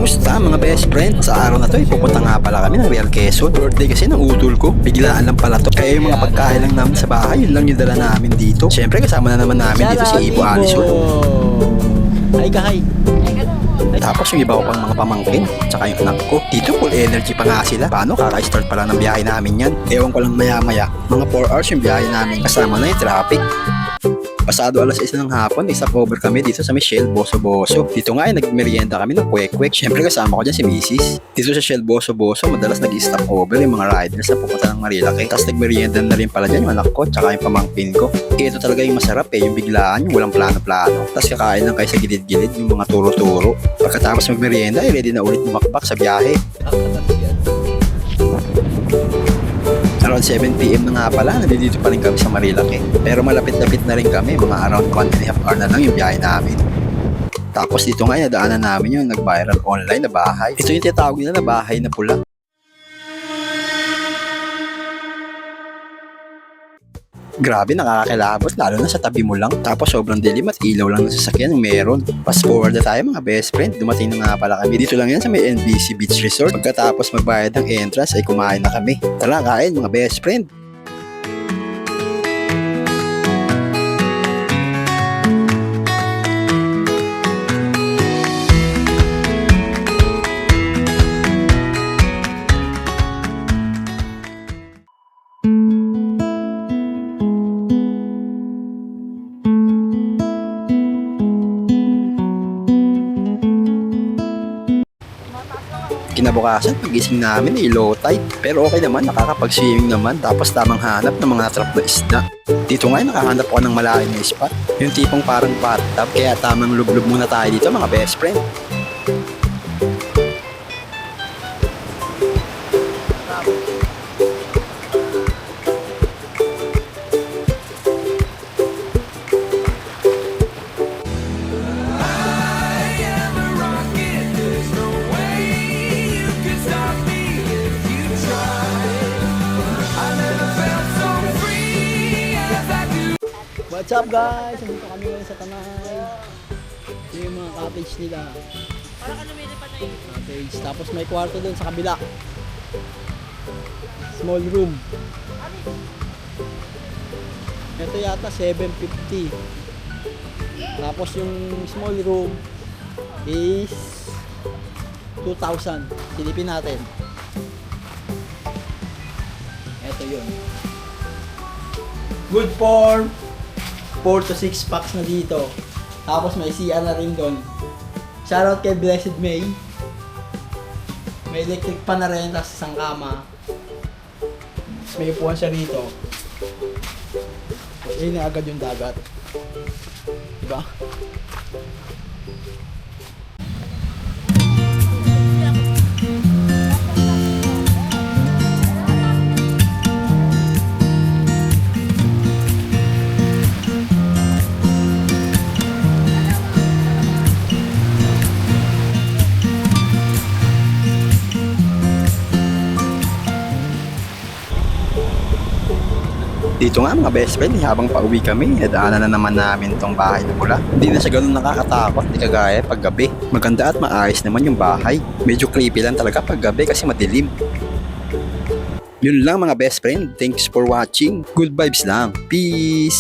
Kamusta mga best friend? Sa araw na to, pupunta nga pala kami ng Real Quezon. Birthday kasi ng utol ko. Biglaan lang pala to. Kaya yung mga pagkain lang namin sa bahay, yun lang yung dala namin dito. Siyempre kasama na naman namin dito si Ibo Alison. Ay kahay. Tapos yung iba ko pang mga pamangkin, tsaka yung anak ko. Dito full energy pa nga sila. Paano? Kaka-start pa lang ng biyahe namin yan. Ewan ko lang maya-maya. Mga 4 hours yung biyahe namin. Kasama na yung traffic. Pasado alas 6 ng hapon, isa-cover kami dito sa Michelle Boso Boso. Dito nga ay nagmerienda kami ng kwek-kwek. Siyempre kasama ko dyan si Mrs. Dito sa Shell Boso Boso, madalas nag-stop over yung mga riders na pupunta ng Marilaki. Tapos nagmerienda na rin pala dyan yung anak ko, tsaka yung pamangkin ko. Ito talaga yung masarap yung biglaan, yung walang plano-plano. Tapos kakain lang kayo sa gilid-gilid, yung mga turo-turo. Pagkatapos magmerienda, ay ready na ulit bumakbak sa biyahe. Around 7 PM na nga pala, nandito pa rin kami sa Marilaki. Pero malapit-lapit na rin kami, mga around 1.5 hour na lang yung biyahe namin. Tapos dito nga, nadaanan namin yung nag-viral online na bahay. Ito yung tinatawag nila na bahay na pula. Grabe, nakakakilabot, lalo na sa tabi mo lang. Tapos sobrang dilim at ilaw lang ng sasakyan yung meron. Fast forward na tayo mga best friend. Dumating na nga pala kami. Dito lang yan sa may NBC Beach Resort. Pagkatapos magbayad ng entrance ay kumain na kami. Tara, kain mga best friend. Kinabukasan, pagising namin ay low tide. Pero okay naman, nakakapag-swimming naman. Tapos tamang hanap ng mga trap na isda. Dito nga, nakahanap ko ng malalim na spot. Yung tipong parang bathtub. Kaya tamang lublub muna tayo dito mga best friend. What's up guys? Nandito kami ngayon sa Tanay. Ito yung mga cottage nila. Parang ano may lipat na yun. Cottage. Tapos may kwarto doon sa kabila. Small room. Ito yata 750. Tapos yung small room is 2,000. Silipin natin. Ito yun. Good for 4 to 6 packs na dito. Tapos may CR na rin doon. Shoutout kay Blessed May. May electric pa na rin, tapos isang kama. Tapos may upuan siya rito. Tapos ayun na agad yung dagat. Diba? Dito nga mga best friend, habang pauwi kami, nadaanan na naman namin tong bahay na pula. Hindi na siya ganun nakakatakot, di kagaya pag gabi. Maganda at maayos naman yung bahay. Medyo creepy lang talaga pag gabi kasi madilim. Yun lang mga best friend, thanks for watching. Good vibes lang. Peace!